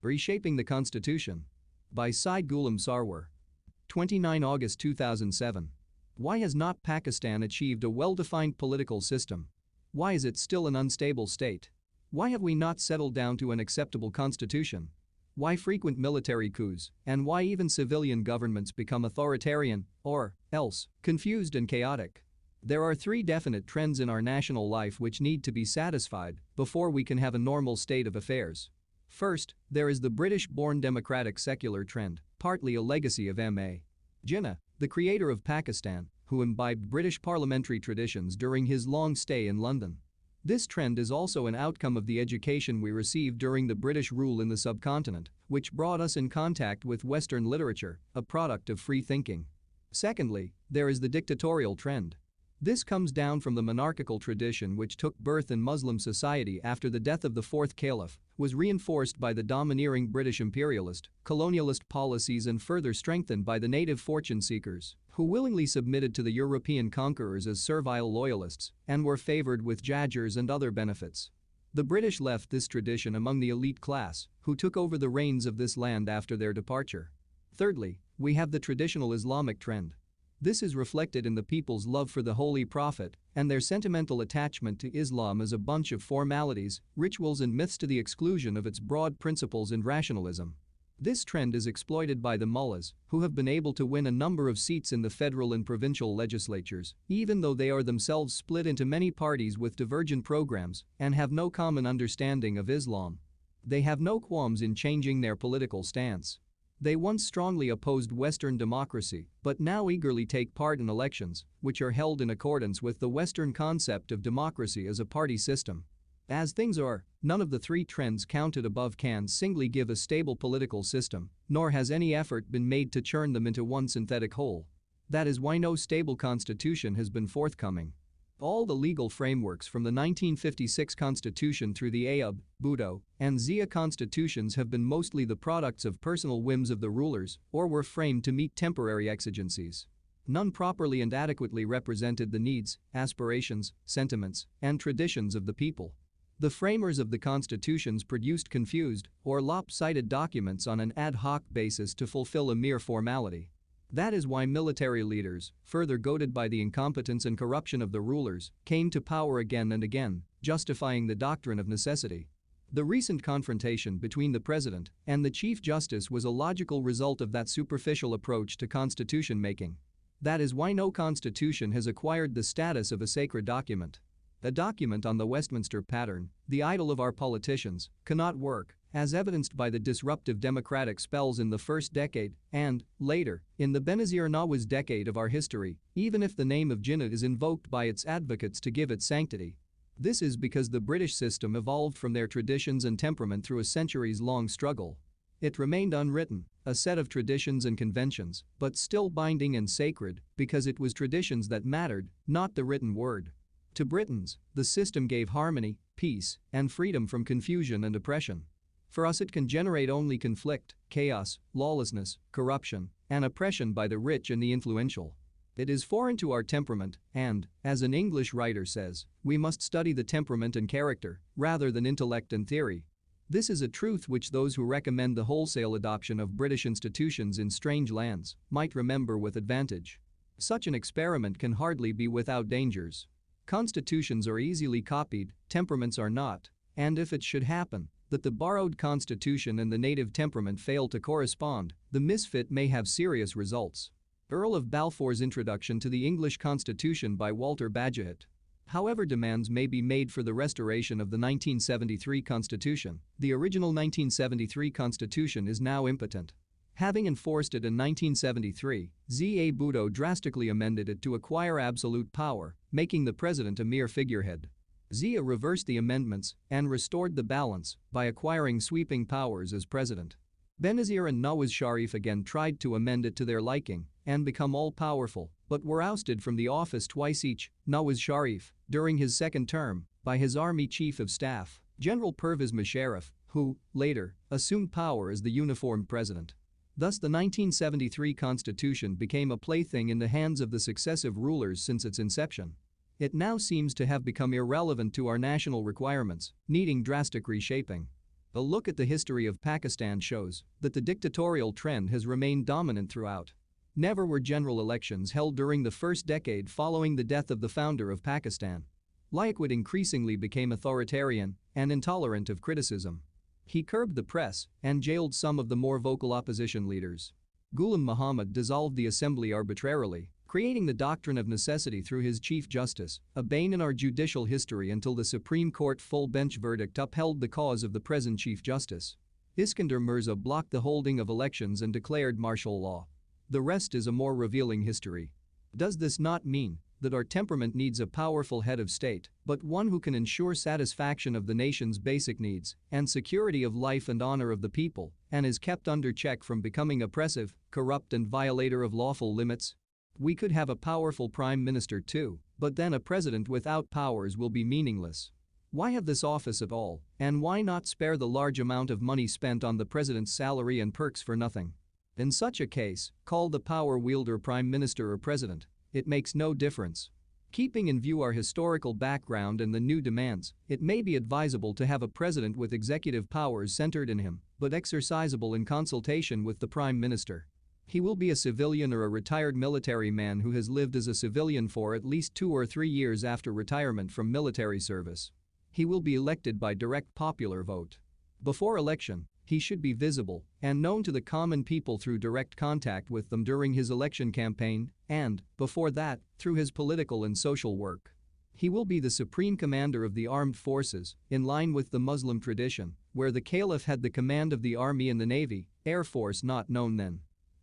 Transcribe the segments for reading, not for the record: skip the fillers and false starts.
Reshaping the Constitution. By Syed Ghulam Sarwar. 29 August 2007. Why has not Pakistan achieved a well-defined political system? Why is it still an unstable state? Why have we not settled down to an acceptable constitution? Why frequent military coups, and why even civilian governments become authoritarian, or else, confused and chaotic? There are three definite trends in our national life which need to be satisfied before we can have a normal state of affairs. First, there is the British-born democratic secular trend, partly a legacy of M.A. Jinnah, the creator of Pakistan, who imbibed British parliamentary traditions during his long stay in London. This trend is also an outcome of the education we received during the British rule in the subcontinent, which brought us in contact with Western literature, a product of free thinking. Secondly, there is the dictatorial trend. This comes down from the monarchical tradition which took birth in Muslim society after the death of the fourth caliph, was reinforced by the domineering British imperialist, colonialist policies and further strengthened by the native fortune seekers, who willingly submitted to the European conquerors as servile loyalists and were favored with jagers and other benefits. The British left this tradition among the elite class, who took over the reins of this land after their departure. Thirdly, we have the traditional Islamic trend. This is reflected in the people's love for the Holy Prophet and their sentimental attachment to Islam as a bunch of formalities, rituals and myths to the exclusion of its broad principles and rationalism. This trend is exploited by the mullahs, who have been able to win a number of seats in the federal and provincial legislatures, even though they are themselves split into many parties with divergent programs and have no common understanding of Islam. They have no qualms in changing their political stance. They once strongly opposed Western democracy, but now eagerly take part in elections, which are held in accordance with the Western concept of democracy as a party system. As things are, none of the three trends counted above can singly give a stable political system, nor has any effort been made to churn them into one synthetic whole. That is why no stable constitution has been forthcoming. All the legal frameworks from the 1956 Constitution through the Ayub, Bhutto, and Zia constitutions have been mostly the products of personal whims of the rulers or were framed to meet temporary exigencies. None properly and adequately represented the needs, aspirations, sentiments, and traditions of the people. The framers of the constitutions produced confused or lopsided documents on an ad hoc basis to fulfill a mere formality. That is why military leaders, further goaded by the incompetence and corruption of the rulers, came to power again and again, justifying the doctrine of necessity. The recent confrontation between the president and the chief justice was a logical result of that superficial approach to constitution making. That is why no constitution has acquired the status of a sacred document. A document on the Westminster pattern, the idol of our politicians, cannot work, as evidenced by the disruptive democratic spells in the first decade and, later, in the Benazir Nawaz decade of our history, even if the name of Jinnah is invoked by its advocates to give it sanctity. This is because the British system evolved from their traditions and temperament through a centuries-long struggle. It remained unwritten, a set of traditions and conventions, but still binding and sacred because it was traditions that mattered, not the written word. To Britons, the system gave harmony, peace, and freedom from confusion and oppression. For us it can generate only conflict, chaos, lawlessness, corruption, and oppression by the rich and the influential. It is foreign to our temperament and, as an English writer says, we must study the temperament and character rather than intellect and theory. This is a truth which those who recommend the wholesale adoption of British institutions in strange lands might remember with advantage. Such an experiment can hardly be without dangers. Constitutions are easily copied, temperaments are not, and if it should happen that the borrowed constitution and the native temperament fail to correspond, the misfit may have serious results. Earl of Balfour's introduction to the English Constitution by Walter Bagehot. However demands may be made for the restoration of the 1973 Constitution, the original 1973 Constitution is now impotent. Having enforced it in 1973, Z.A. Bhutto drastically amended it to acquire absolute power, making the president a mere figurehead. Zia reversed the amendments and restored the balance by acquiring sweeping powers as president. Benazir and Nawaz Sharif again tried to amend it to their liking and become all-powerful, but were ousted from the office twice each, Nawaz Sharif, during his second term, by his army chief of staff, General Pervez Musharraf, who, later, assumed power as the uniformed president. Thus the 1973 Constitution became a plaything in the hands of the successive rulers since its inception. It now seems to have become irrelevant to our national requirements, needing drastic reshaping. A look at the history of Pakistan shows that the dictatorial trend has remained dominant throughout. Never were general elections held during the first decade following the death of the founder of Pakistan. Liaquat increasingly became authoritarian and intolerant of criticism. He curbed the press and jailed some of the more vocal opposition leaders. Ghulam Muhammad dissolved the assembly arbitrarily, creating the doctrine of necessity through his Chief Justice, a bane in our judicial history until the Supreme Court full-bench verdict upheld the cause of the present Chief Justice. Iskandar Mirza blocked the holding of elections and declared martial law. The rest is a more revealing history. Does this not mean that our temperament needs a powerful head of state, but one who can ensure satisfaction of the nation's basic needs and security of life and honor of the people, and is kept under check from becoming oppressive, corrupt and violator of lawful limits? We could have a powerful prime minister too, but then a president without powers will be meaningless. Why have this office at all, and why not spare the large amount of money spent on the president's salary and perks for nothing? In such a case, call the power wielder prime minister or president. It makes no difference. Keeping in view our historical background and the new demands, it may be advisable to have a president with executive powers centered in him, but exercisable in consultation with the prime minister. He will be a civilian or a retired military man who has lived as a civilian for at least 2 or 3 years after retirement from military service. He will be elected by direct popular vote. Before election, he should be visible and known to the common people through direct contact with them during his election campaign and, before that, through his political and social work. He will be the supreme commander of the armed forces, in line with the Muslim tradition, where the caliph had the command of the army and the navy, air force not known then.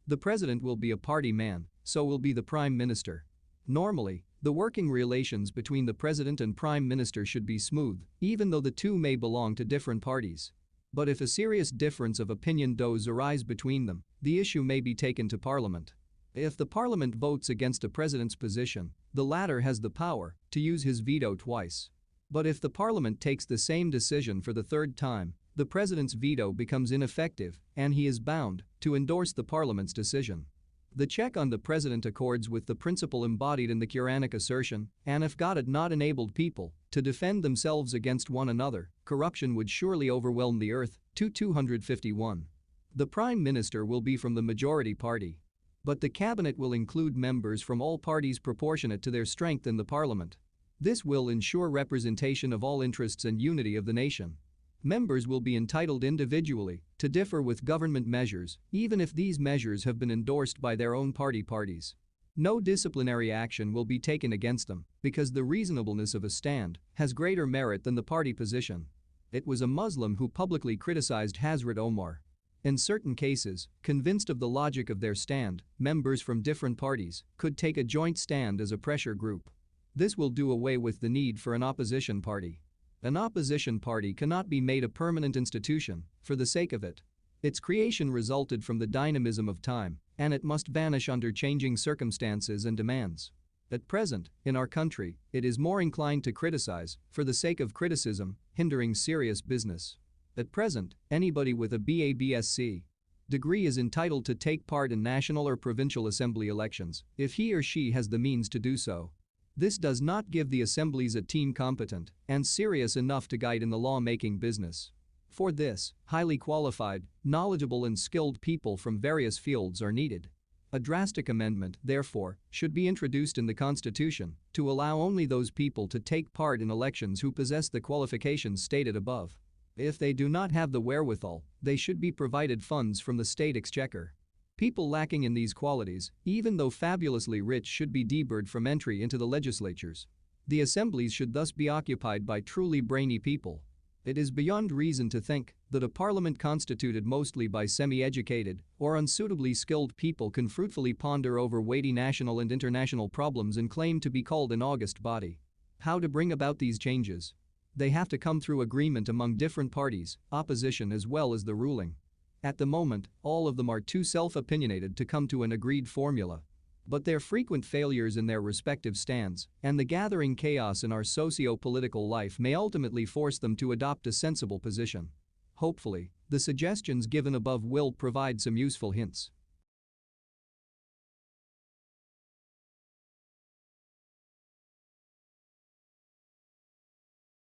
The president will be a party man, so will be the prime minister. Normally, the working relations between the president and prime minister should be smooth, even though the two may belong to different parties. But if a serious difference of opinion does arise between them, the issue may be taken to parliament. If the parliament votes against a president's position, the latter has the power to use his veto twice. But if the parliament takes the same decision for the third time, the president's veto becomes ineffective and he is bound to endorse the parliament's decision. The check on the president accords with the principle embodied in the Quranic assertion, and if God had not enabled people to defend themselves against one another, corruption would surely overwhelm the earth. 251. The prime minister will be from the majority party. But the cabinet will include members from all parties proportionate to their strength in the parliament. This will ensure representation of all interests and unity of the nation. Members will be entitled individually to differ with government measures, even if these measures have been endorsed by their own parties. No disciplinary action will be taken against them because the reasonableness of a stand has greater merit than the party position. It was a Muslim who publicly criticized Hazrat Omar. In certain cases, convinced of the logic of their stand, members from different parties could take a joint stand as a pressure group. This will do away with the need for an opposition party. An opposition party cannot be made a permanent institution for the sake of it. Its creation resulted from the dynamism of time, and it must vanish under changing circumstances and demands. At present, in our country, it is more inclined to criticize for the sake of criticism, hindering serious business. At present, anybody with a BA/BSc degree is entitled to take part in national or provincial assembly elections if he or she has the means to do so. This does not give the assemblies a team competent and serious enough to guide in the law-making business. For this, highly qualified, knowledgeable and skilled people from various fields are needed. A drastic amendment, therefore, should be introduced in the Constitution to allow only those people to take part in elections who possess the qualifications stated above. If they do not have the wherewithal, they should be provided funds from the state exchequer. People lacking in these qualities, even though fabulously rich, should be debarred from entry into the legislatures. The assemblies should thus be occupied by truly brainy people. It is beyond reason to think that a parliament constituted mostly by semi-educated or unsuitably skilled people can fruitfully ponder over weighty national and international problems and claim to be called an august body. How to bring about these changes? They have to come through agreement among different parties, opposition as well as the ruling. At the moment, all of them are too self-opinionated to come to an agreed formula. But their frequent failures in their respective stands and the gathering chaos in our socio-political life may ultimately force them to adopt a sensible position. Hopefully, the suggestions given above will provide some useful hints.